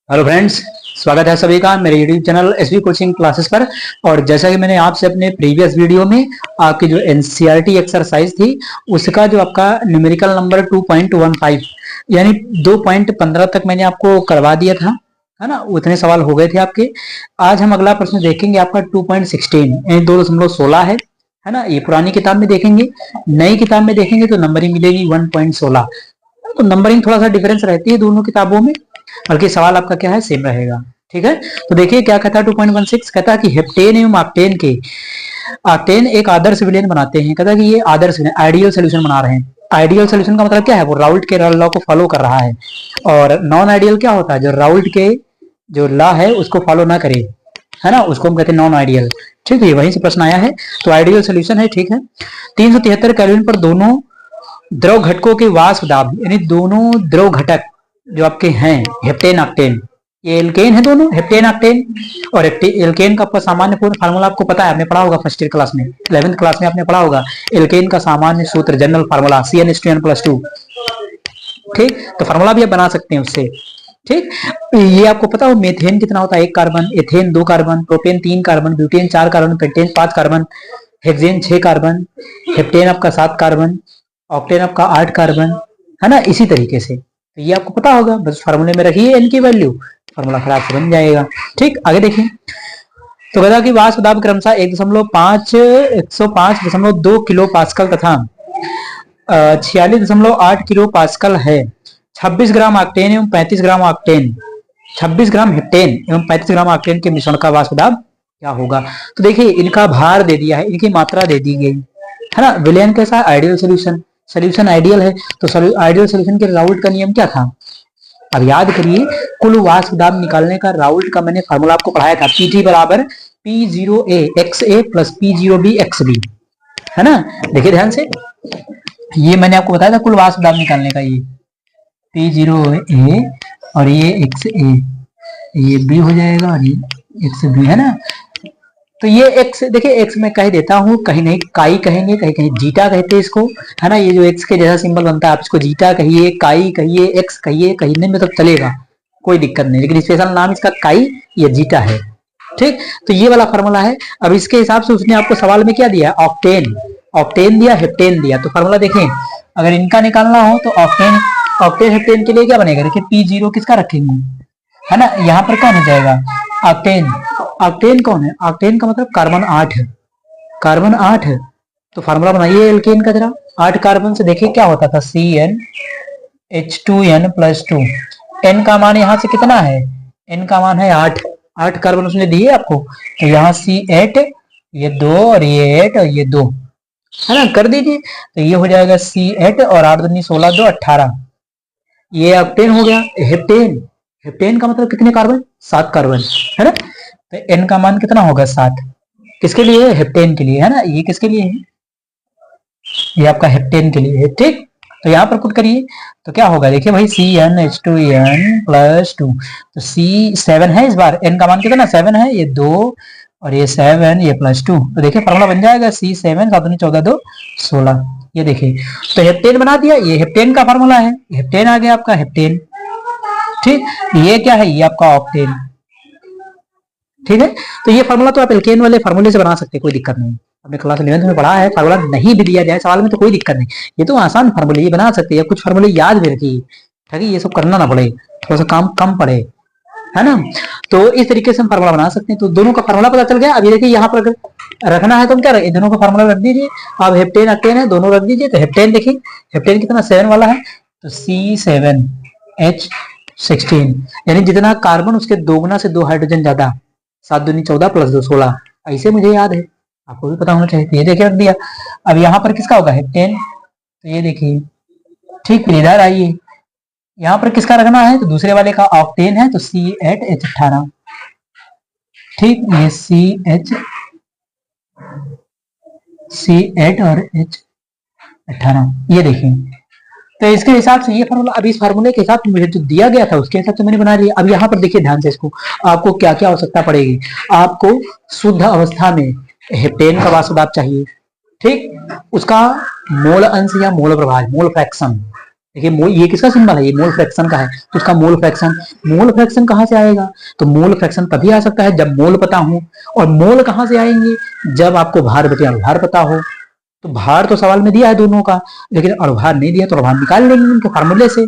Hello friends, स्वागत है सभी का मेरे YouTube channel SB coaching classes पर। और जैसा कि मैंने आपसे अपने प्रीवियस वीडियो में आपकी जो एनसीईआरटी एक्सरसाइज थी उसका जो आपका न्यूमेरिकल नंबर 2.15 यानी 2.15 तक मैंने आपको करवा दिया था, है ना। उतने सवाल हो गए थे आपके। आज हम अगला प्रश्न देखेंगे आपका 2.16 यानी 2.16 है ना। ये पुरानी किताब में देखेंगे, नई किताब में देखेंगे तो नंबरिंग मिलेगी 1.16। तो नंबरिंग थोड़ा सा डिफरेंस रहती है दोनों किताबों में, बल्कि सवाल आपका क्या है, सेम रहेगा। ठीक है, तो देखिए क्या कहता है 2.16। कहता है कि हेप्टेन एवं ऑक्टेन के ऑक्टेन एक आदर्श विलयन बनाते हैं। कहता है कि ये आदर्श आइडियल सोल्यूशन बना रहे हैं। आइडियल सोल्यूशन का मतलब क्या है, वो राउल्ट के लॉ को फॉलो कर रहा है। और नॉन आइडियल क्या होता है, जो राउल्ट के जो लॉ है उसको फॉलो ना करे, है ना, उसको हम कहते हैं नॉन आइडियल। ठीक है, वहीं से प्रश्न आया है। तो आइडियल सोल्यूशन है। ठीक है, 373 केल्विन पर दोनों द्रव घटकों के वाष्प दाब यानी दोनों द्रव घटक जो आपके हैं हेप्टेन ऑक्टेन, ये एल्केन है दोनों, हेप्टेन ऑक्टेन। और एल्केन का आपका सामान्य पूर्ण फार्मूला आपको पता है, आपने पढ़ा होगा फर्स्ट ईयर क्लास में, 11th क्लास में आपने पढ़ा होगा। एल्केन का सामान्य सूत्र जनरल फार्मूला CnH2n+2। ठीक, तो फार्मूला भी आप बना सकते हैं उससे। ठीक, ये आपको पता हो मेथेन कितना होता है, 1 carbon, ethane 2 carbon, propane 3 carbon, butane 4 carbon, pentane 5 carbon, hexane 6 carbon, heptane आपका 7 कार्बन, ऑक्टेन आपका 8 कार्बन, है ना। इसी तरीके से तो ये आपको पता होगा, बस फार्मूले में रखिए एन की वैल्यू, फार्मूला खराब से बन जाएगा। ठीक, आगे देखिए। तो कहता कि वाष्प दाब क्रमशः 105.2 किलो पास्कल तथा 46.8 किलो पास्कल है। 26 ग्राम ऑक्टेन एवं 35 ग्राम ऑक्टेन, 26 ग्राम हेप्टेन एवं 35 ग्राम ऑक्टेन के मिश्रण का वाष्प दाब क्या होगा। तो देखिए इनका भार दे दिया है, इनकी मात्रा दे दी गई है ना। विलयन कैसा है, आइडियल सोल्यूशन, सोल्यूशन आइडियल है। तो आइडियल सोल्यूशन के राउल्ट का नियम क्या था, अब याद करिए। कुल वाष्प दाब निकालने का राउल्ट का मैंने फार्मूला आपको पढ़ाया था, Pt बराबर P0A XA plus P0B XB, है ना। देखिए ध्यान से, ये मैंने आपको बताया था कुल वाष्प दाब निकालने का, ये P0A और ये XA, ये B हो जाएगा और ये XB, है ना। तो ये एक्स, देखिए एक्स मैं कह देता हूँ, कहीं नहीं काई कहेंगे, कहीं कहीं जीटा कहते हैं इसको, है ना। ये जो एक्स के जैसा सिंबल बनता है आप इसको जीटा कहिए, काई कहिए, एक्स कहिए, कहने में तो चलेगा, कोई दिक्कत नहीं, लेकिन स्पेशल नाम इसका काई या जीटा है। ठीक, तो ये वाला फॉर्मूला है। अब इसके हिसाब से उसने आपको सवाल में क्या दिया, ऑक्टेन, ऑक्टेन दिया, हेप्टेन दिया। तो फॉर्मूला देखें, अगर इनका निकालना हो तो ऑक्टेन, ऑक्टेन हेप्टेन के लिए क्या बनेगा, देखिए P0 किसका रखेंगे, है ना। यहाँ पर कौन हो जाएगा, ऑक्टेन। ऑक्टेन कौन है, ऑक्टेन का मतलब कार्बन 8 है, कार्बन 8 है। तो फार्मूला बनाइए एल्केन का जरा। 8 कार्बन से देखिए क्या होता था, CnH2n+2। n का मान यहाँ से कितना है, n का मान है 8, 8 कार्बन उसने दिए आपको। तो यहाँ C8, ये 2 और ये 8 और ये 2, है ना, कर दीजिए। तो ये हो जाएगा C8 और 8 दूनी 16, 2 18, ये ऑक्टेन हो गया। हेप्टेन, हेप्टेन का मतलब कितने कार्बन, 7 कार्बन, है ना। तो n का मान कितना होगा, 7, किसके लिए, हेप्टेन के लिए, है ना। ये किसके लिए है, ये आपका हेप्टेन के लिए है। ठीक, तो यहाँ पर पुट करिए तो क्या होगा, देखिए भाई CnH2n+2, तो C7 है, इस बार n का मान कितना 7 है, ये 2 और ये 7, ये +2। तो देखिए फॉर्मूला बन जाएगा C7 7 14 2 16। ये देखिए, तो हेप्टेन बना दिया, ये हेप्टेन का फॉर्मूला है, हेप्टेन आ गया आपका हेप्टेन। ठीक, ये क्या है, ये आपका ऑक्टेन। ठीक है, तो ये फार्मूला तो आप एल्केन वाले फार्मूले से बना सकते हैं, कोई दिक्कत नहीं। आपने क्लास 11th में पढ़ा है, फार्मूला नहीं भी दिया जाए सवाल में तो कोई दिक्कत नहीं, ये तो आसान फार्मूले ये बना सकते हैं। कुछ फार्मूले याद भी रखिए ताकि ये सब करना ना पड़े, थोड़ा सा काम कम पड़े, है ना। तो इस तरीके से हम फार्मूला बना सकते हैं। तो दोनों का फार्मूला पता चल गया। अब ये देखिए यहाँ पर रखना है तो हम क्या रखें, दोनों का फार्मूला रख दीजिए। अब हेप्टेन ऑक्टेन है, दोनों रख दीजिए। तो हेप्टेन देखिए, हेप्टेन कितना 7 वाला है, तो C7H16, यानी जितना कार्बन उसके दोगुना से 2 हाइड्रोजन ज्यादा, 7 दूनी 14 + 2 16, ऐसे मुझे याद है, आपको भी पता होना चाहिए। ये देखिए रख दिया। अब यहाँ पर किसका होगा, हेप्टेन, तो ये देखिए। ठीक, फिर इधर आइए, यहाँ पर किसका रखना है, तो दूसरे वाले का ऑक्टेन है, तो C8H18। ठीक, ये C8 और H18, ये देखिए। तो इसके हिसाब से ये फार्मूला, अब इस फार्मूले के हिसाब से मुझे जो दिया गया था उसके हिसाब से मैंने बना लिया। अब यहाँ पर देखिए ध्यान से, इसको आपको क्या क्या आवश्यकता पड़ेगी। आपको शुद्ध अवस्था में हेप्टेन का वाष्प दाब चाहिए, ठीक, उसका मोल अंश या मोल प्रभाज, मोल फ्रैक्शन, देखिए मोल, ये किसका सिंबल है, ये मोल फ्रैक्शन का है, तो उसका मोल फ्रैक्शन कहाँ से आएगा, तो मोल फ्रैक्शन तभी आ सकता है जब मोल पता हो, और मोल कहाँ से आएंगे, जब आपको भार बटे अनुभार पता हो। तो भार तो सवाल में दिया है दोनों का, लेकिन अनुभार नहीं दिया, तो अनुभार निकाल लेंगे उनके फार्मूले से।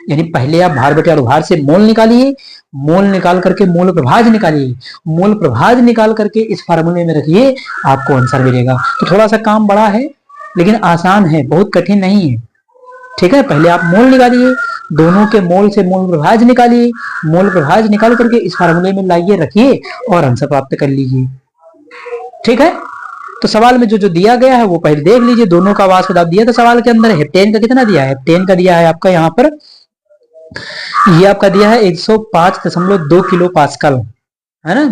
यानी पहले आप भार बटे अनुभार से मोल निकालिए, मोल निकाल करके मोल प्रभाज निकालिए, मोल प्रभाज निकाल करके इस फार्मूले में रखिए, आपको आंसर मिलेगा। तो थोड़ा सा काम बड़ा है लेकिन आसान है, बहुत कठिन नहीं है। ठीक है, पहले आप मोल निकालिए, दोनों के मोल से मोल प्रभाज निकालिए, मोल प्रभाज निकाल करके इस फार्मूले में लाइए, रखिए और आंसर प्राप्त कर लीजिए। ठीक है, तो सवाल में जो जो दिया गया है वो पहले देख लीजिए। दोनों का वाष्प दाब दिया था सवाल के अंदर, हेप्टेन का कितना दिया है, हेप्टेन का दिया है आपका यहाँ पर, ये आपका दिया है 105.2 किलो पास्कल, है ना,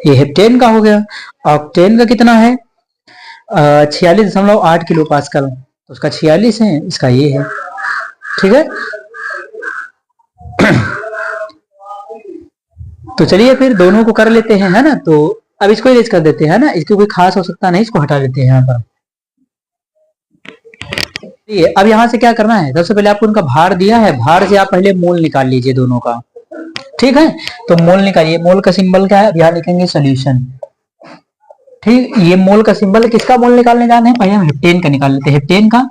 ये हेप्टेन का हो गया। ऑक्टेन का कितना है 46.8 किलो पास्कल, तो उसका 46 है, इसका ये है। ठीक है, तो चलिए फिर दोनों को कर लेते हैं, है ना। तो अब इसको इरेज कर देते हैं ना, इसकी कोई खास आवश्यकता नहीं, इसको हटा देते हैं यहाँ पर। अब यहाँ से क्या करना है, सबसे पहले आपको उनका भार दिया है, भार से आप पहले मोल निकाल लीजिए दोनों का। ठीक है, तो मोल निकालिए, मोल का सिंबल क्या है, अब यहाँ लिखेंगे सोल्यूशन। ठीक, ये मोल का सिंबल है, किसका मोल निकालने जाना है, पहले हम हेप्टेन का निकाल लेते हैं, हेप्टेन का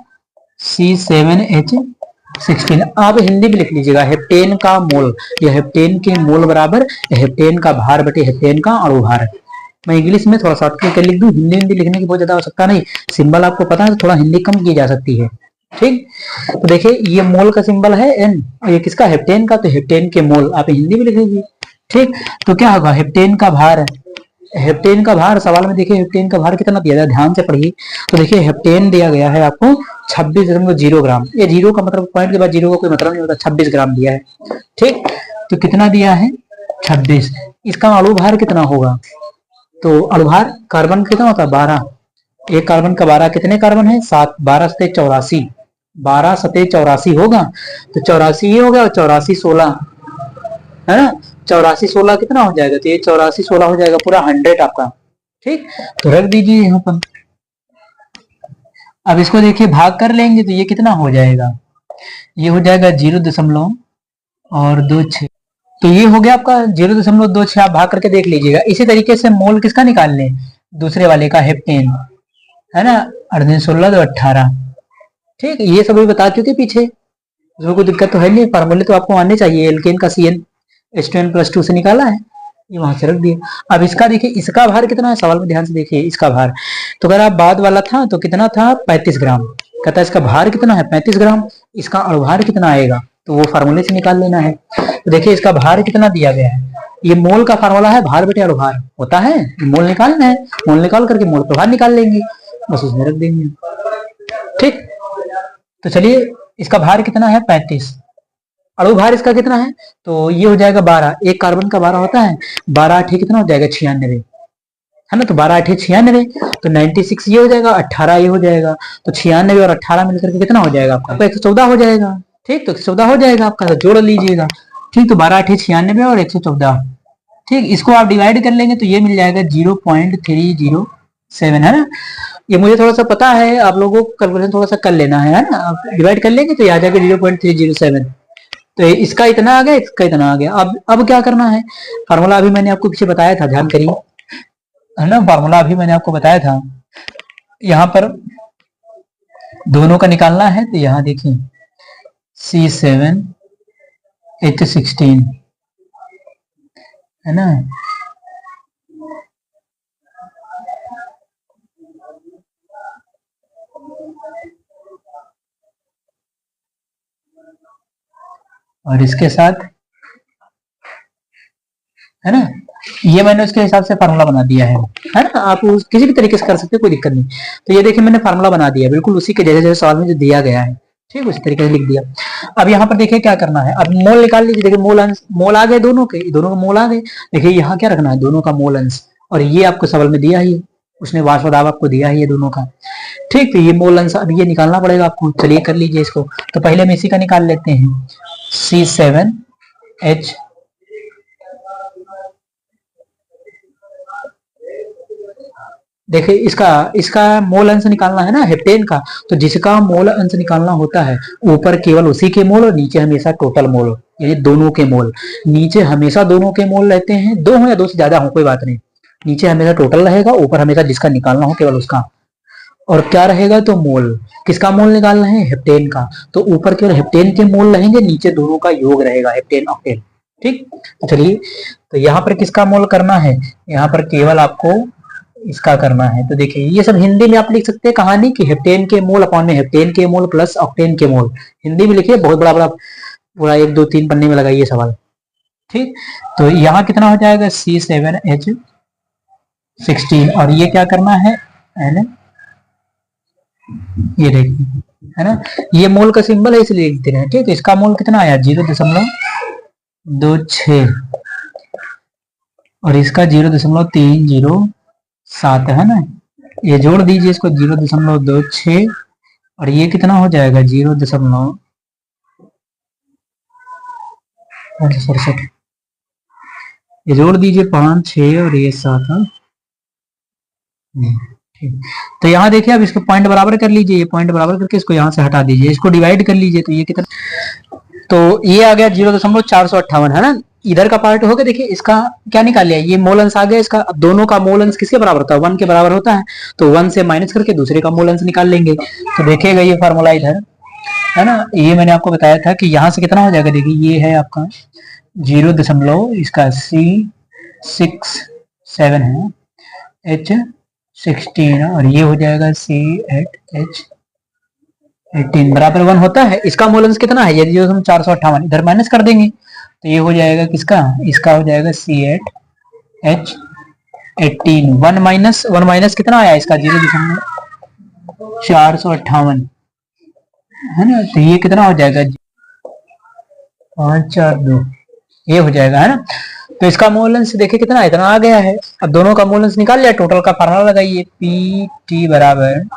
C7H16। आप हिंदी में लिख लीजिएगा हेप्टेन का मोल, या हेप्टेन के मोल बराबर हेप्टेन का भार बटे हेप्टेन का अणुभार। मैं इंग्लिश में थोड़ा शॉर्टकट लिख दूं, हिंदी लिखने की बहुत ज्यादा आवश्यकता नहीं, सिंबल आपको पता है तो थोड़ा हिंदी कम की जा सकती है। ठीक, तो देखिए ये मोल का सिंबल है N, और ये किसका, हेप्टेन का, तो हेप्टेन के मोल आप हिंदी में लिख लीजिए। ठीक, तो क्या होगा, हेप्टेन का भार है, हेप्टेन का भार सवाल में देखिए हेप्टेन का भार कितना दिया गया, ध्यान से पढ़िए। तो देखिए हेप्टेन दिया गया है आपको 26.0 ग्राम, ये जीरो का मतलब पॉइंट के बाद जीरो का कोई मतलब नहीं होता, 26 ग्राम दिया है। ठीक, तो कितना दिया है 26, इसका अणु भार कितना होगा, तो अणु भार कार्बन कितना होता है 12, एक कार्बन का 12, कितने कार्बन है 7, 12 सते 84, 12 सते 84 होगा, तो 84 ये हो गया, और 84 16 है ना, 84 16 कितना हो जाएगा, तो ये 84 16 हो जाएगा, पूरा 100 आपका। ठीक, तो रख दीजिए यहाँ पर। अब इसको देखिए भाग कर लेंगे तो ये कितना हो जाएगा, ये हो जाएगा 0.26, तो ये हो गया आपका 0.26। आप भाग करके देख लीजिएगा। इसी तरीके से मोल किसका निकाल लें, दूसरे वाले का, हेप्टेन, है ना, 16 तो 18। ठीक, ये सभी बता चुके पीछे, इसमें कोई दिक्कत तो है नहीं, फार्मूले तो आपको आने चाहिए। एल्केन का CnH2n+2 से निकाला है, ये वहां से रख दिया। अब इसका देखिए, इसका भार कितना है, सवाल में ध्यान से देखिए इसका भार, तो अगर आप बाद वाला था तो कितना था 35 ग्राम, कहता है इसका भार कितना है 35 ग्राम, इसका अणुभार कितना आएगा, तो वो फार्मूले से निकाल लेना है। तो देखिए इसका भार कितना दिया गया है, ये मोल का फार्मूला है, भार बटे अणुभार होता है, मोल निकालना है, मोल निकाल करके मोल प्रभार निकाल लेंगे, बस उसमें रख देंगे। ठीक, तो चलिए इसका भार कितना है 35, अणुभार इसका कितना है, तो ये हो जाएगा 12, एक कार्बन का 12 होता है, 12 8 कितना हो जाएगा 96, है ना, तो 12 8 96, तो 96 ये हो जाएगा, 18 ये हो जाएगा, तो 96 और 18 मिलकर के कितना हो जाएगा आपका, 114 हो जाएगा। ठीक, तो 114 हो जाएगा आपका, तो जोड़ लीजिएगा। ठीक, तो 12 8 96 और 114। ठीक, इसको आप डिवाइड कर लेंगे तो ये मिल जाएगा 0.307, है ना, ये मुझे थोड़ा सा पता है, आप लोगों को कैलकुलेशन थोड़ा सा कर लेना है ना, आप डिवाइड कर लेंगे तो ये आ जाएगा 0.307। तो इसका इतना आ गया, इसका इतना आ गया। अब क्या करना है, फार्मूला अभी मैंने आपको पीछे बताया था, ध्यान करिए, है ना, फार्मूला अभी मैंने आपको बताया था, यहाँ पर दोनों का निकालना है, तो यहाँ देखिए C7H16, है ना, और इसके साथ, है ना, ये मैंने उसके हिसाब से फार्मूला बना दिया है ना, आप किसी भी तरीके से कर सकते हो, कोई दिक्कत नहीं। तो ये देखिए मैंने फार्मूला बना दिया बिल्कुल उसी के जैसे जैसे सवाल में जो दिया गया है, ठीक, उसी तरीके से लिख दिया। अब यहाँ पर देखिए क्या करना है, अब मोल निकाल लीजिए, देखिए मोल आ गए, दोनों के मोल आ गए। देखिए यहाँ क्या रखना है, दोनों का मोल अंश, और ये आपको सवाल में दिया ही, उसने वाष्प दाब आपको दिया ही है दोनों का। ठीक, तो ये मोल अंश अब ये निकालना पड़ेगा आपको, चलिए कर लीजिए इसको। तो पहले हम इसी का निकाल लेते हैं, C7H देखिए इसका इसका मोल अंश निकालना है ना हेप्टेन का, तो जिसका मोल अंश निकालना होता है ऊपर केवल उसी के मोल और नीचे हमेशा टोटल मोल, यानी दोनों के मोल। नीचे हमेशा दोनों के मोल रहते हैं, दो हो या दो से ज्यादा हो कोई बात नहीं, नीचे हमेशा टोटल रहेगा, ऊपर हमेशा जिसका निकालना हो केवल उसका। और क्या रहेगा तो मोल, किसका मोल निकालना है हेप्टेन का, तो ऊपर केवल हेप्टेन के मोल रहेंगे, नीचे दोनों का योग रहेगा हेप्टेन ऑक्टेन। ठीक, तो चलिए, तो यहाँ पर किसका मोल करना है, यहाँ पर केवल आपको इसका करना है। तो देखिए ये सब हिंदी में आप लिख सकते हैं कहानी कि हेप्टेन के मोल अपॉन में हेप्टेन के मोल प्लस ऑक्टेन के मोल, हिंदी में लिखिए, बहुत बड़ा बड़ा पूरा 1 2 3 पन्ने में लगाइए सवाल। ठीक, तो यहाँ कितना हो जाएगा C7H16, और ये क्या करना है ये देखिए है ना, ये मोल का सिंबल है इसलिए लिख दे रहे हैं। ठीक, तो इसका मोल कितना आया 0.26 और इसका 0.307 है ना, ये जोड़ दीजिए इसको 0.26 और ये कितना हो जाएगा 0.67, ये जोड़ दीजिए 5 6 और ये 7। तो यहाँ देखिए अब इसको पॉइंट बराबर कर लीजिए, ये पॉइंट बराबर करके इसको यहाँ से हटा दीजिए, इसको डिवाइड कर लीजिए, तो ये कितना, तो ये आ गया 0.458 है ना, इधर का पार्ट हो गया। देखिए इसका क्या निकाल लिया, ये मोल अंश आ गया इसका, अब दोनों का मोल अंश किसके बराबर होता है 1 के बराबर होता है, तो 1 से माइनस करके दूसरे का मोल अंश निकाल लेंगे। तो देखिएगा ये फार्मूला इधर है ना, ये मैंने आपको बताया था कि यहाँ से कितना हो जाएगा, देखिए ये है आपका 0. इसका C67 है H16 और ये हो जाएगा C8H18 बराबर 1 होता है। इसका मोल अंश कितना है, ये 0.458, इधर माइनस कर देंगे तो ये हो जाएगा किसका, इसका हो जाएगा C8H18। 1 माइनस कितना आया इसका 0.458 है ना, तो ये कितना हो जाएगा 542, ये हो जाएगा है ना। तो इसका मोल अंश देखिए कितना इतना आ गया है। अब दोनों का मोल अंश निकाल लिया, टोटल का फार्मूला लगाइए, PT बराबर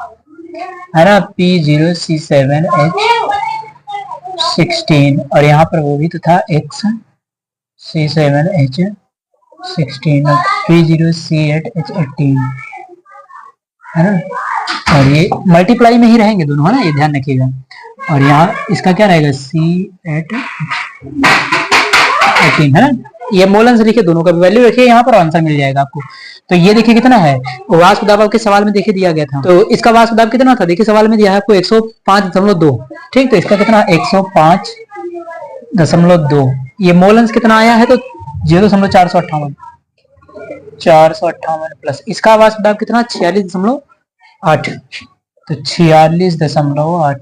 है ना P0C7H16 और यहाँ पर वो भी तो था XC7H16 P0C8H18 है ना, और ये मल्टीप्लाई में ही रहेंगे दोनों है ना, ये ध्यान रखिएगा। और यहाँ इसका क्या रहेगा C8H18 है ना, ये मोल अंश लिखिए, दोनों का वैल्यू रखिए यहाँ पर, आंसर मिल जाएगा आपको। तो ये देखिए कितना है, वाष्प दाब आपके सवाल में देखिए दिया गया था, तो इसका वाष्प दाब कितना था, देखिए सवाल में दिया है आपको 105.2। ठीक, तो इसका कितना 105.2, ये मोल अंश कितना आया है तो 0.458 प्लस इसका वाष्प दाब कितना 46.8, तो 46.8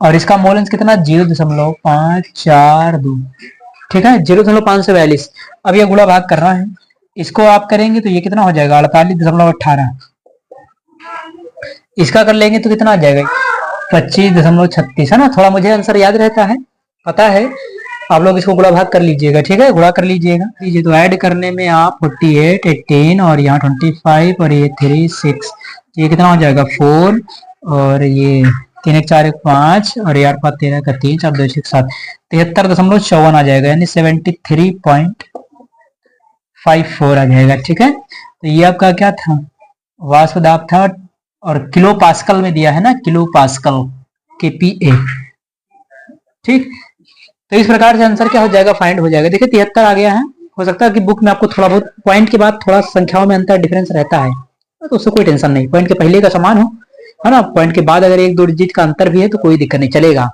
और इसका मोल अंश कितना 0.542। ठीक है, 0.542। अब ये गुणा भाग करना है, इसको आप करेंगे तो ये कितना हो जाएगा 48.18, इसका कर लेंगे तो कितना आ जाएगा 25.36 है ना। थोड़ा मुझे आंसर याद रहता है, पता है, आप लोग इसको गुणा भाग कर लीजिएगा। ठीक है, गुणा कर लीजिएगा, तो ऐड करने में आप 48 18 और यहाँ 25 और ये 3 6, ये कितना हो जाएगा 4 और ये 3 1 4 1 5 और यार 5 13 का 3 4 2 6 7, 73.54 आ जाएगा, यानी 73.54 आ जाएगा। ठीक है, तो ये आपका क्या था वाष्प दाब था, और किलो पास्कल में दिया है ना, किलो पास्कल KPa। ठीक, तो इस प्रकार से आंसर क्या हो जाएगा फाइंड हो जाएगा। देखिए 73 आ गया है, हो सकता है कि बुक में आपको थोड़ा बहुत पॉइंट के बाद थोड़ा संख्याओं में अंतर डिफरेंस रहता है, तो उससे कोई टेंशन नहीं, पॉइंट के पहले का समान हो है ना, पॉइंट के बाद अगर 1 2 डिजिट का अंतर भी है तो कोई दिक्कत नहीं, चलेगा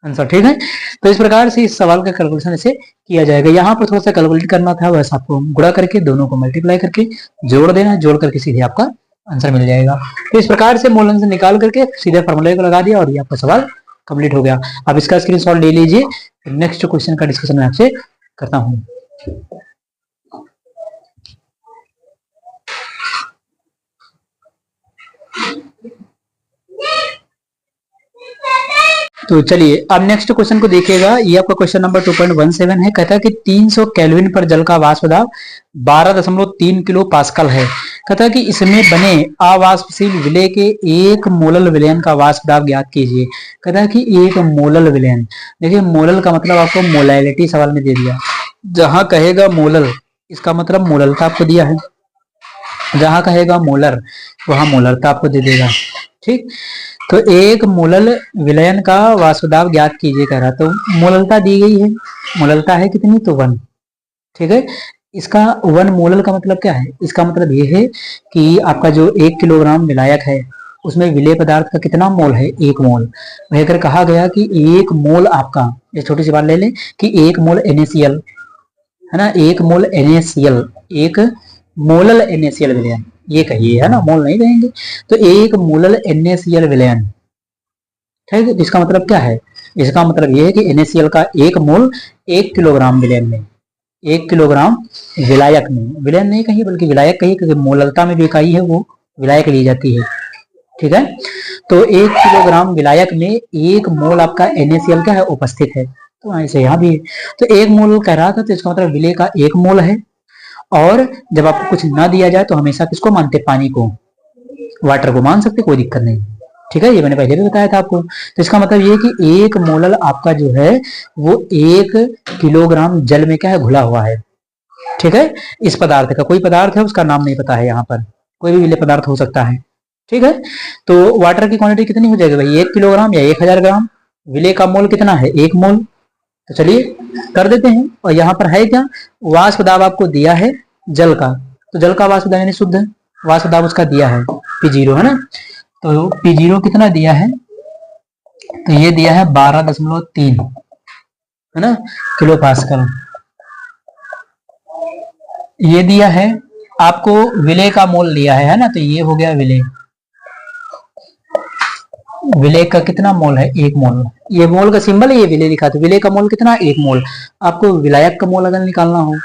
आंसर। ठीक है, तो इस प्रकार से इस सवाल का कैलकुलेशन ऐसे किया जाएगा। यहाँ पर थोड़ा सा कैलकुलेट करना था, वैसे आपको गुणा करके दोनों को मल्टीप्लाई करके जोड़ देना, जोड़ करके सीधे आपका आंसर मिल जाएगा। तो इस प्रकार से मोल अंश निकाल करके सीधे फॉर्मूले को लगा दिया और ये आपका सवाल कंप्लीट हो गया। अब इसका स्क्रीनशॉट ले लीजिए, नेक्स्ट क्वेश्चन का डिस्कशन मैं आपसे करता हूँ। तो चलिए अब नेक्स्ट क्वेश्चन को देखिएगा, ये आपका क्वेश्चन नंबर 2.17 है। कहता है कि 300 केल्विन पर जल का वाष्प दाब 12.3 किलो पास्कल है। कहता है कि इसमें बने अवाष्पशील विलय के एक मोलल विलयन का वाष्प दाब ज्ञात कीजिए। कहता है कि एक मोलल विलयन, देखिए मोलल का मतलब आपको मोलैलिटी सवाल में दे दिया, जहां कहेगा मोलल इसका मतलब मोललता आपको दिया है। जहां कहेगा मोलर वहां मोलरता आपको दे देगा। ठीक, तो एक मोलल विलयन का वाष्पदाब ज्ञात कीजिए कह रहा, तो मोललता दी गई है, मोललता है कितनी, तो 1। ठीक है, इसका 1 मोलल का मतलब क्या है, इसका मतलब ये है कि आपका जो 1 किलोग्राम विलायक है उसमें विलेय पदार्थ का कितना मोल है, 1 मोल। वही अगर कहा गया कि 1 मोल आपका, ये छोटी सी बात ले लें कि 1 मोल NaCl है ना, 1 मोल NaCl, 1 मोलल NaCl विलयन, ये कहिए है ना, मोल नहीं कहेंगे। तो 1 मोलल NaCl विलयन, ठीक है, इसका मतलब क्या है, इसका मतलब ये है कि NaCl का 1 मोल 1 किलोग्राम विलयन में, 1 किलोग्राम विलायक में, विलयन नहीं कहिए बल्कि विलायक कहिए, क्योंकि मोललता में जो इकाई है वो विलायक ली जाती है। ठीक है, तो 1 किलोग्राम विलायक में 1 मोल आपका NaCl क्या है, उपस्थित है। तो ऐसे यहाँ भी, तो 1 मोल कह रहा था, तो इसका मतलब विलेय का 1 मोल है। और जब आपको कुछ ना दिया जाए तो हमेशा किसको मानते, पानी को, वाटर को मान सकते, कोई दिक्कत नहीं। ठीक है, ये मैंने पहले भी बताया था आपको। तो इसका मतलब ये है कि 1 मोलल आपका जो है वो 1 किलोग्राम जल में क्या है, घुला हुआ है। ठीक है, इस पदार्थ का, कोई पदार्थ है उसका नाम नहीं पता है, यहाँ पर कोई भी विलेय पदार्थ हो सकता है। ठीक है, तो वाटर की क्वांटिटी कितनी हो जाएगी भाई, 1 किलोग्राम या 1000 ग्राम। विलेय का मोल कितना है, 1 मोल। तो चलिए कर देते हैं। और यहाँ पर है क्या, वाष्प दाब आपको दिया है जल का, तो जल का वाष्प दाब यानी शुद्ध वाष्प दाब उसका दिया है P0 है ना, तो P0 कितना दिया है, तो ये दिया है 12.3 है ना किलो पास्कल। ये दिया है आपको, विलेय का मोल दिया है ना, तो ये हो गया विलेय, विलेय का कितना मोल है, 1 मोल। ये मोल का सिंबल है, ये विलेय लिखा, तो विलेय का मोल कितना, 1 मोल। आपको विलायक का मोल अगर निकालना हो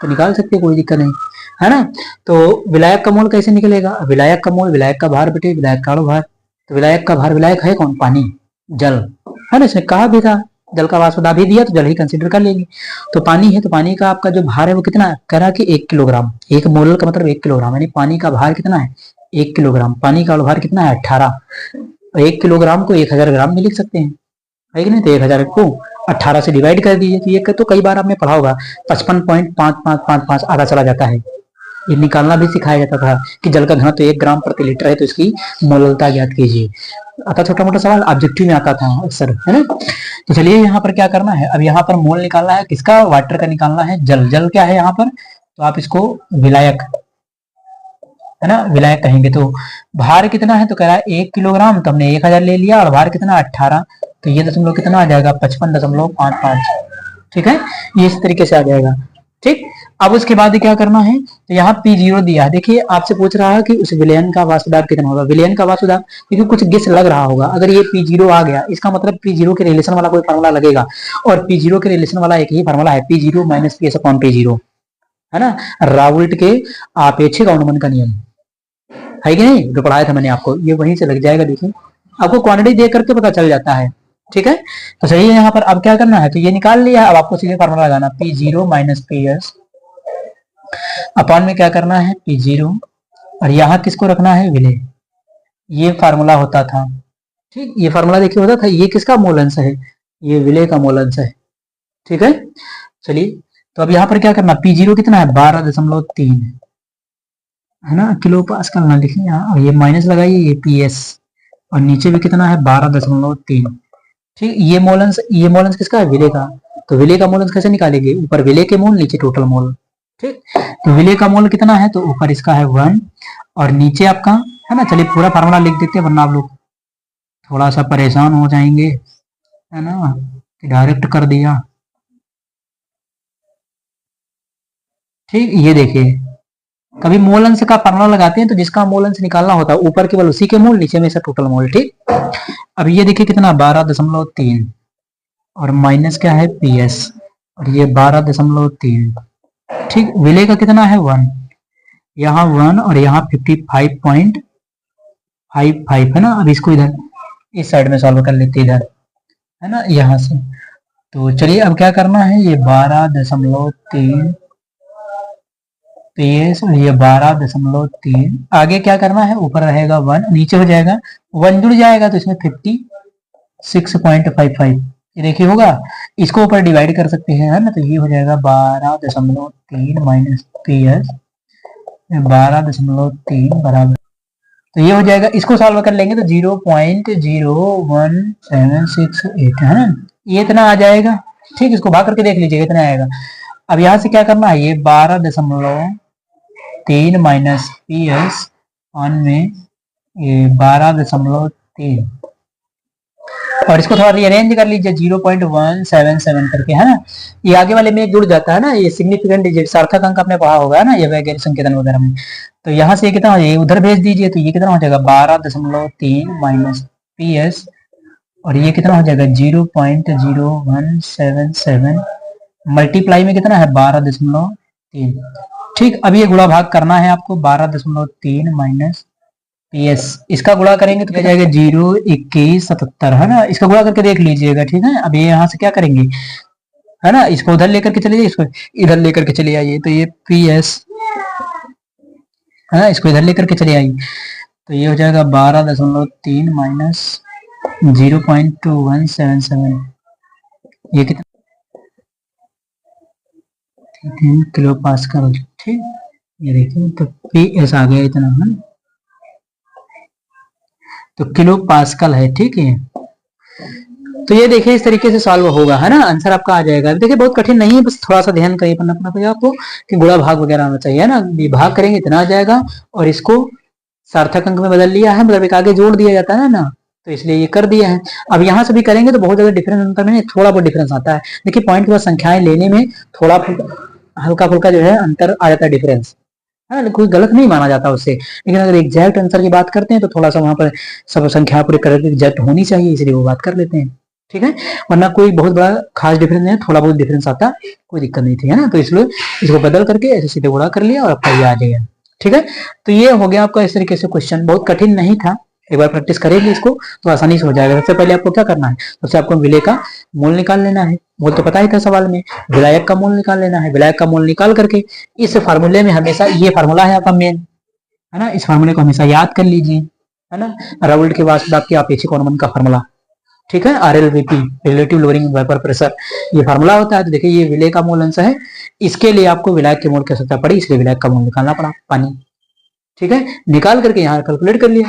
तो निकाल सकते हैं, कोई दिक्कत नहीं है ना। तो विलायक का मोल कैसे निकलेगा, विलायक का मोल विलायक का भार बटे विलायक का भार। तो विलायक का भार, विलायक है कौन, पानी, जल है ना, इसने कहा भी था जल का वाष्प दाब ही दिया तो जल ही कंसीडर कर लेंगे। तो पानी है, तो पानी का आपका जो भार है वो कितना है, कह रहा कि 1 किलोग्राम, 1 मोल का मतलब 1 किलोग्राम, यानी पानी का भार कितना है, 1 किलोग्राम। पानी का भार कितना है, 18। 1 किलोग्राम को 1000 ग्राम में लिख सकते हैं, है कि नहीं, तो 1000 को 18 से डिवाइड कर दीजिए, तो ये तो कई बार आपने पढ़ा होगा, 55.5555 आधा चला जाता है। ये निकालना भी सिखाया जाता था कि जल का घनत्व 1 ग्राम प्रति लीटर है, तो इसकी मोललता ज्ञात कीजिए। आता छोटा मोटा सवाल ऑब्जेक्टिव में आता था अक्सर, है ना। तो चलिए यहाँ पर क्या करना है, अब यहाँ पर मोल निकालना है किसका, वाटर का निकालना है, जल, जल क्या है यहाँ पर, तो आप इसको विलायक है ना, विलायक कहेंगे। तो भार कितना है, तो कह रहा है 1 किलोग्राम, तो हमने 1000 ले लिया, और भार कितना 18, तो ये दशमलव कितना आ जाएगा, 55.55। ठीक है, ये इस तरीके से आ जाएगा। ठीक, अब उसके बाद क्या करना है, तो यहाँ P0 दिया है। देखिए आपसे पूछ रहा है कि उस विलयन का वाष्प दाब कितना होगा, विलयन का वाष्प दाब, क्योंकि कुछ गेस लग रहा होगा, अगर ये P0 आ गया इसका मतलब P0 के रिलेशन वाला कोई फार्मूला लगेगा, और P0 के रिलेशन वाला एक ही फार्मूला है, P0 minus PS upon P0 है ना, राउल्ट के आपेक्षिक अवनमन का नियम है कि नहीं, जो पढ़ाया था मैंने आपको, ये वहीं से लग जाएगा। देखिए आपको क्वांटिटी देख करके पता चल जाता है। ठीक है, तो सही है। यहाँ पर अब क्या करना है, तो ये निकाल लिया, अब आपको सीधे फार्मूला लगाना, P0 माइनस PS अपॉन में क्या करना है, P0, और यहाँ किसको रखना है, विलेय। ये फार्मूला होता था। ठीक, ये फार्मूला देखिए होता था, ये किसका मोल अंश है, ये विलेय का मोल अंश है। ठीक है, चलिए तो अब यहाँ पर क्या करना, P0 कितना है, 12.3 है ना किलो पास्कल, ना लिखिए यहाँ, ये माइनस लगाइए, ये PS, और नीचे भी कितना है, 12.3। ठीक, ये मोल अंश किसका है, विलेय का। तो विलेय का मोल अंश कैसे निकालेंगे, ऊपर विलेय के मोल, नीचे टोटल मोल। ठीक, तो विलेय का मोल कितना है, तो ऊपर इसका है 1, और नीचे आपका है ना, चलिए पूरा फार्मूला लिख देते हैं, वरना आप लोग थोड़ा सा परेशान हो जाएंगे, है ना, डायरेक्ट कर दिया। ठीक, ये देखिए कभी मोल अंश का फार्मूला लगाते हैं तो जिसका मोल अंश निकालना होता है ऊपर केवल उसी के मोल, नीचे में से टोटल मोल। ठीक, अब ये देखिए कितना 12.3, और माइनस क्या है PS, और ये 12.3। ठीक, विलेय का कितना है 1, यहाँ 1 और यहाँ 55.55 है ना। अब इसको इधर इस साइड में सॉल्व कर लेते इधर, है ना, यहाँ से। तो चलिए अब क्या करना है, ये 12.3 PS और ये 12.3, आगे क्या करना है, ऊपर रहेगा 1, नीचे हो जाएगा 1 जुड़ जाएगा, तो इसमें 56.55 ये देखिए होगा, इसको ऊपर डिवाइड कर सकते हैं, है ना, तो ये हो जाएगा 12.3 माइनस PS, 12.3 बराबर, तो ये हो जाएगा, इसको सॉल्व कर लेंगे तो 0.01768 है ना, ये इतना आ जाएगा। ठीक, इसको भाग करके देख लीजिएगा इतना आएगा। अब यहाँ से क्या करना है, ये 12.3 माइनस पी एस ऑन में ये 12.3, और इसको थोड़ा रीअरेंज कर लीजिए 0.177 करके, है ना। ये आगे वाले में जुड़ जाता है ना, ये सिग्निफिकेंट डिजिट सार्थक अंक आपने पढ़ा होगा ना, ये वैज्ञानिक संकेतन वगैरह में। तो यहाँ से कितना हो जाएगा, उधर भेज दीजिए, तो ये कितना हो जाएगा 12.3 माइनस पी एस, और ये कितना हो जाएगा 0.0177 मल्टीप्लाई में कितना है 12.3। ठीक, अब ये गुणा भाग करना है आपको, 12.3 माइनस पी एस, इसका गुणा करेंगे तो क्या जाएगा 0.2177 है ना, इसका गुणा करके देख लीजिएगा। ठीक है, अब ये यहाँ से क्या करेंगे, है ना, इसको उधर लेकर के चले जाइए, इसको इधर लेकर के चले आइए, तो ये पी एस है ना, इसको इधर लेकर के चले आइए, तो ये हो जाएगा 12.3 माइनस 0.2177, ये कितना किलो पास्कल। ठीक, ये देखिए, तो पी एस आ गया इतना है, तो किलो पास्कल है। ठीक है, तो ये देखिए इस तरीके से सॉल्व होगा, है ना, आंसर आपका आ जाएगा। देखिए बहुत कठिन नहीं है, बस थोड़ा सा ध्यान करिए, पढ़ना पड़ेगा आपको कि गुणा भाग वगैरह आना चाहिए, है ना। विभाग करेंगे इतना आ जाएगा, और इसको सार्थक अंक में बदल लिया है, मतलब एक आगे जोड़ दिया जाता है ना, तो इसलिए ये कर दिया है। अब यहाँ से भी करेंगे तो बहुत ज्यादा डिफरेंस अंतर में थोड़ा बहुत डिफरेंस आता है। देखिए पॉइंट के बाद संख्याएं लेने में थोड़ा हल्का फुल्का जो है अंतर आ जाता है, डिफरेंस है ना, कोई गलत नहीं माना जाता उससे। लेकिन अगर एग्जैक्ट आंसर की बात करते हैं तो थोड़ा सा वहां पर सब संख्या पूरी करके एग्जैक्ट होनी चाहिए, इसलिए वो बात कर लेते हैं। ठीक है, वरना कोई बहुत बड़ा खास डिफरेंस नहीं, थोड़ा बहुत डिफरेंस आता, कोई दिक्कत नहीं थी, है ना। तो इसलिए इसको बदल करके ऐसे सीधे गुणा कर लिया और आपका ये आ गया। ठीक है, तो ये हो गया आपका इस तरीके से क्वेश्चन, बहुत कठिन नहीं था, एक बार प्रैक्टिस करेंगे इसको तो आसानी से हो जाएगा। सबसे पहले आपको क्या करना है, सबसे आपको विलय का मूल निकाल लेना है, मूल तो पता ही था सवाल में, विलायक का मूल निकाल लेना है। विलायक का मूल निकाल करके इस फार्मूले में हमेशा, ये फार्मूला है आपका मेन, है ना, इस फार्मूले को हमेशा याद कर लीजिए, है ना। राउल्ट के वास्तव आपके अपेक्षिक अनुमान का फार्मूला, ठीक है, RLVP relative lowering vapour pressure, ये फार्मूला होता है। तो देखिए ये विलय का मूल अंश है, इसके लिए आपको विलायक के मूल की आवश्यकता पड़ी, इसलिए विलायक का मूल निकालना पड़ा, पानी। ठीक है, निकाल करके यहाँ कैलकुलेट कर लिया,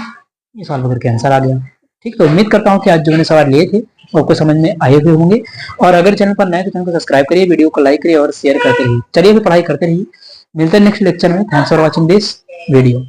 ये सॉल्व करके आंसर आ गया। ठीक, तो उम्मीद करता हूँ कि आज जो मैंने सवाल लिए थे वो आपको समझ में आए हुए होंगे, और अगर चैनल पर नए तो चैनल को सब्सक्राइब करिए, वीडियो को लाइक करिए और शेयर करते रहिए। चलिए अभी पढ़ाई करते रहिए, मिलते हैं नेक्स्ट लेक्चर में। Thanks for watching this video.